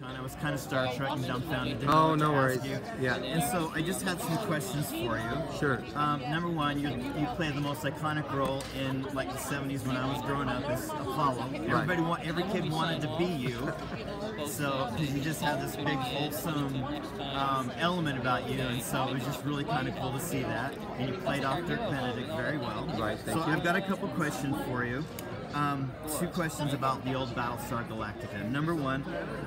on. I was kind of Star Trek and dumbfounded. Didn't know Oh, what no to worries. ask you. Yeah. And so I just had some questions for you. Sure. Number one, you played the most iconic role in like the 70s when I was growing up as Apollo. Every kid wanted to be you. So, because you just had this big wholesome element about you, and so it was just really kind of cool to see that. And you played off Dirk Benedict very well. Right. Thank you. I've got a couple questions for you. Two questions about the old Battlestar Galactica. Number one,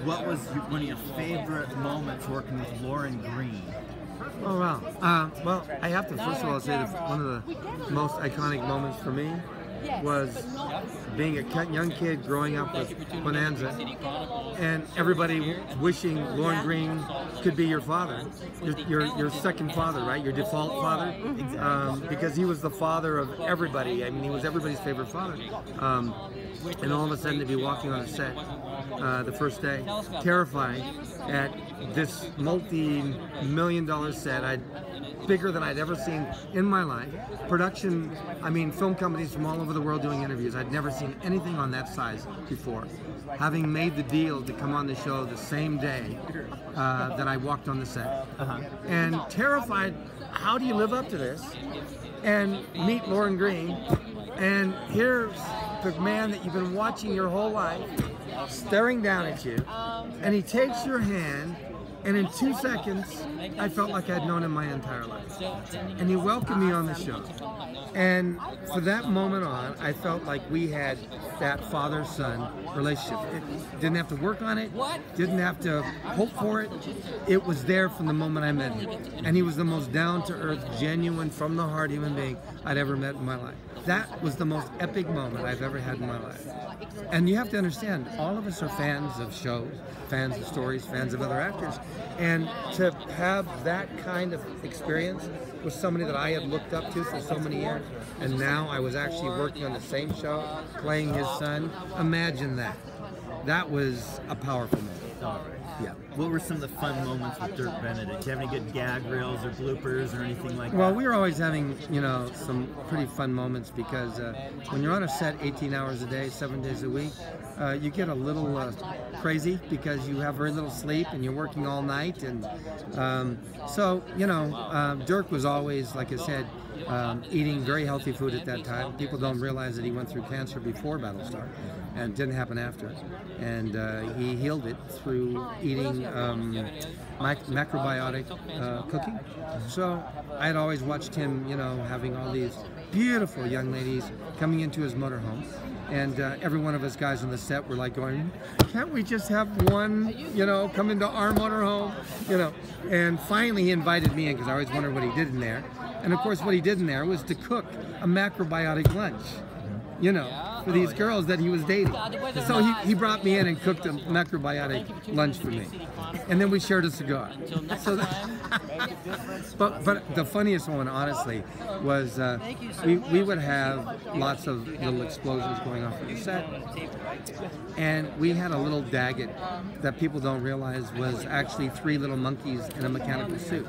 what was one of your favorite moments working with Lauren Greene? Oh, wow. Well, I have to first of all say that one of the most iconic moments for me was being a young kid growing up with Bonanza and everybody wishing Lauren Greene could be your father, your second father, right? Your default father, because he was the father of everybody. I mean, he was everybody's favorite father. And all of a sudden to be walking on a set the first day, terrified at this multi-million-dollar set, bigger than I'd ever seen in my life. Production, I mean, film companies from all over the world doing interviews. I'd never seen anything on that size before. Having made the deal to come on the show the same day that I walked on the set. And terrified, how do you live up to this? And meet Lauren Greene, and here's the man that you've been watching your whole life, staring down at you, and he takes your hand, and in 2 seconds, I felt like I'd known him my entire life. And he welcomed me on the show. And for that moment on, I felt like we had that father-son relationship. It didn't have to work on it, didn't have to hope for it. It was there from the moment I met him. And he was the most down-to-earth, genuine, from-the-heart human being I'd ever met in my life. That was the most epic moment I've ever had in my life. And you have to understand, all of us are fans of shows, fans of stories, fans of other actors. And to have that kind of experience with somebody that I had looked up to for so many years, and now I was actually working on the same show, playing his son, imagine that. That was a powerful moment. All right. Yeah. What were some of the fun moments with Dirk Benedict? Do you have any good gag reels or bloopers or anything like that? Well, we were always having, you know, some pretty fun moments because when you're on a set 18 hours a day, 7 days a week, you get a little crazy because you have very little sleep and you're working all night. And so, you know, Dirk was always, like I said, eating very healthy food at that time. People don't realize that he went through cancer before Battlestar and it didn't happen after. And he healed it through eating macrobiotic cooking. So I had always watched him, you know, having all these beautiful young ladies coming into his motorhome. And every one of us guys on the set were like going, can't we just have one, you know, come into our motorhome, you know? And finally he invited me in because I always wondered what he did in there. And of course what he did in there was to cook a macrobiotic lunch, you know, for these girls that he was dating. So he brought me in and cooked a macrobiotic lunch for me. And then we shared a cigar. So but the funniest one, honestly, was we would have lots of little explosions going off on the set. And we had a little Daggett that people don't realize was actually 3 little monkeys in a mechanical suit.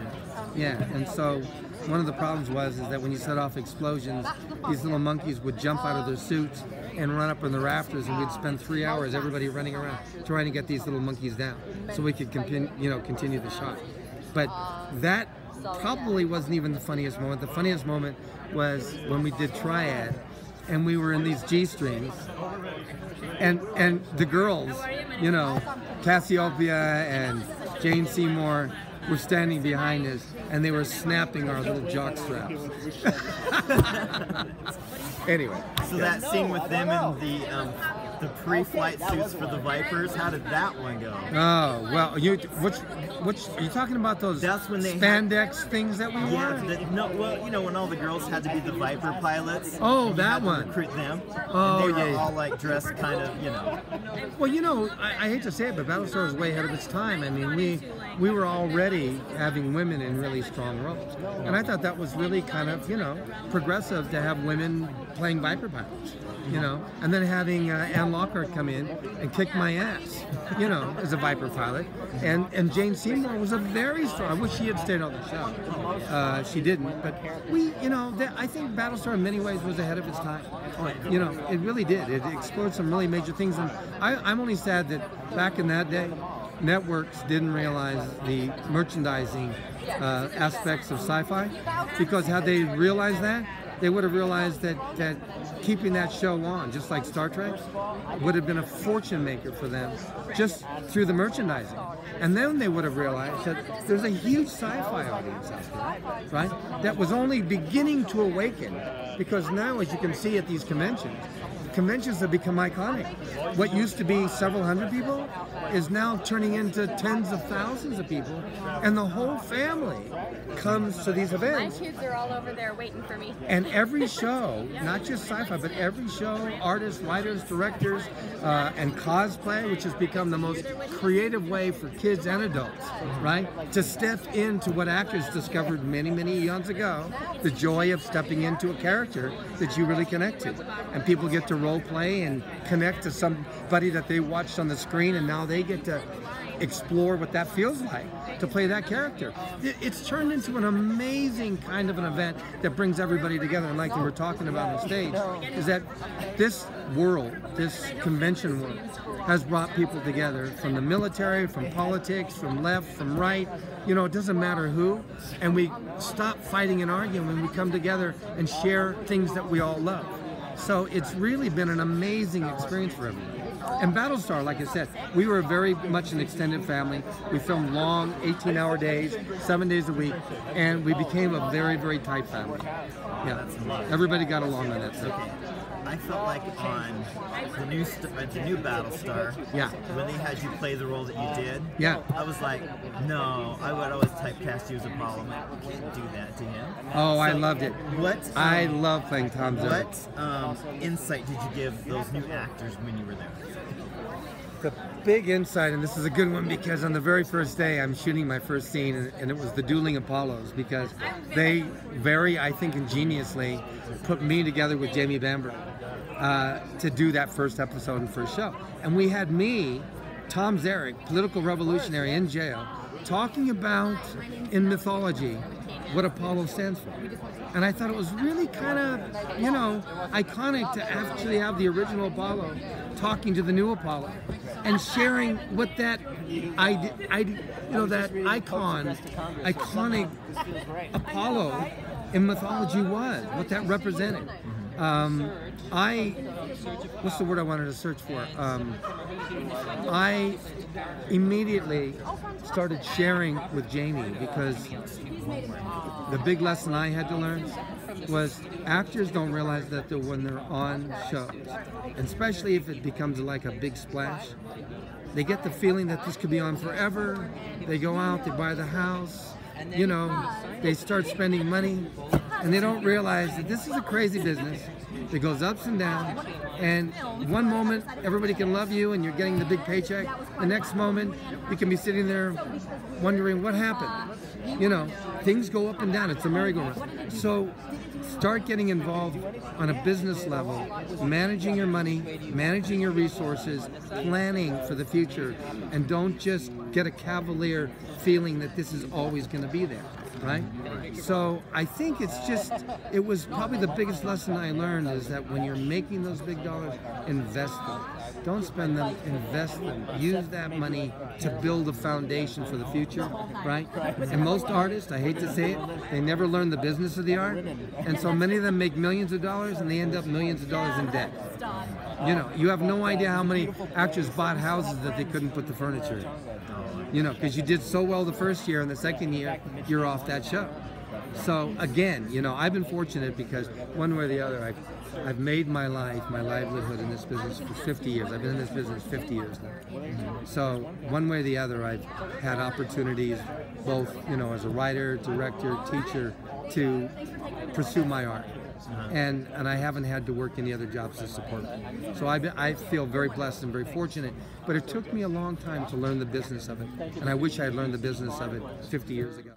Yeah, and so one of the problems was that when you set off explosions, these little monkeys would jump out of their suits and run up in the rafters, and we'd spend 3 hours, everybody running around, trying to get these little monkeys down so we could continue the shot. But that probably wasn't even the funniest moment. The funniest moment was when we did Triad, and we were in these G-strings, and the girls, you know, Cassiopeia and Jane Seymour were standing behind us, and they were snapping our little jock straps. Anyway. So that scene with them in the pre-flight suits for the Vipers, how did that one go? Oh, well, which are you talking about those That's when they spandex things that we wore? Yeah, no, well, you know, when all the girls had to be the Viper pilots. Oh, that one. Recruit them. Oh, and they were yeah. all like dressed kind of, you know. Well, you know, I hate to say it, but Battlestar was way ahead of its time. I mean, we were already having women in really strong roles. And I thought that was really kind of, you know, progressive to have women playing Viper pilots, you know, and then having Ann Lockhart come in and kick my ass, you know, as a Viper pilot. And Jane Seymour was a very strong, I wish she had stayed on the show. She didn't, but you know, I think Battlestar in many ways was ahead of its time. You know, it really did. It explored some really major things. And I'm only sad that back in that day, networks didn't realize the merchandising aspects of sci-fi, because had they realized that, they would have realized that keeping that show on, just like Star Trek, would have been a fortune maker for them just through the merchandising. And then they would have realized that there's a huge sci-fi audience out there, right? That was only beginning to awaken, because now, as you can see at these conventions have become iconic. What used to be several hundred people is now turning into tens of thousands of people, and the whole family comes to these events. My kids are all over there waiting for me. And every show, not just sci-fi, but every show, artists, writers, directors, and cosplay, which has become the most creative way for kids and adults, right? To step into what actors discovered many, many eons ago, the joy of stepping into a character that you really connect to. And people get to role play and connect to somebody that they watched on the screen, and now they get to explore what that feels like to play that character. It's turned into an amazing kind of an event that brings everybody together. And like we were talking about on stage, is that this world, this convention world, has brought people together from the military, from politics, from left, from right. You know, it doesn't matter who. And we stop fighting and arguing when we come together and share things that we all love. So it's really been an amazing experience for everyone. And Battlestar, like I said, we were very much an extended family. We filmed long 18-hour days, 7 days a week, and we became a very, very tight family. Yeah, everybody got along on that stuff. I felt like on the new Battlestar, yeah, when they had you play the role that you did, yeah, I was like, no, I would always typecast you as Apollo. I'm like, you can't do that to him. Oh, so I loved it. I love playing Tom Zarek. What insight did you give those new actors when you were there? The big insight, and this is a good one, because on the very first day I'm shooting my first scene, and it was the Dueling Apollos, because they very, I think, ingeniously put me together with Jamie Bamber to do that first episode and first show. And we had me, Tom Zarek, political revolutionary in jail, talking about, in mythology, what Apollo stands for. And I thought it was really kind of, you know, iconic to actually have the original Apollo talking to the new Apollo and sharing what that, that iconic Apollo in mythology was, what that represented. What's the word I wanted to search for? I immediately started sharing with Jamie, because the big lesson I had to learn was actors don't realize that when they're on shows, and especially if it becomes like a big splash, they get the feeling that this could be on forever. They go out, they buy the house, you know, they start spending money, and they don't realize that this is a crazy business that goes ups and downs, and one moment everybody can love you and you're getting the big paycheck, the next moment you can be sitting there wondering what happened. You know, things go up and down, it's a merry-go-round. So start getting involved on a business level, managing your money, managing your resources, planning for the future, and don't just get a cavalier feeling that this is always going to be there, right? So I think it was probably the biggest lesson I learned, is that when you're making those big dollars, invest them. Don't spend them, invest them. Use that money to build a foundation for the future, right? And most artists, I hate to say it, they never learn the business of the art, and so many of them make millions of dollars and they end up millions of dollars in debt. You know, you have no idea how many actors bought houses that they couldn't put the furniture in. You know, because you did so well the first year, and the second year, you're off that show. So again, you know, I've been fortunate, because one way or the other, I've made my life, my livelihood in this business for 50 years. I've been in this business 50 years now. So one way or the other, I've had opportunities, both, you know, as a writer, director, teacher, to pursue my art. And I haven't had to work any other jobs to support me. So I feel very blessed and very fortunate, but it took me a long time to learn the business of it, and I wish I had learned the business of it 50 years ago.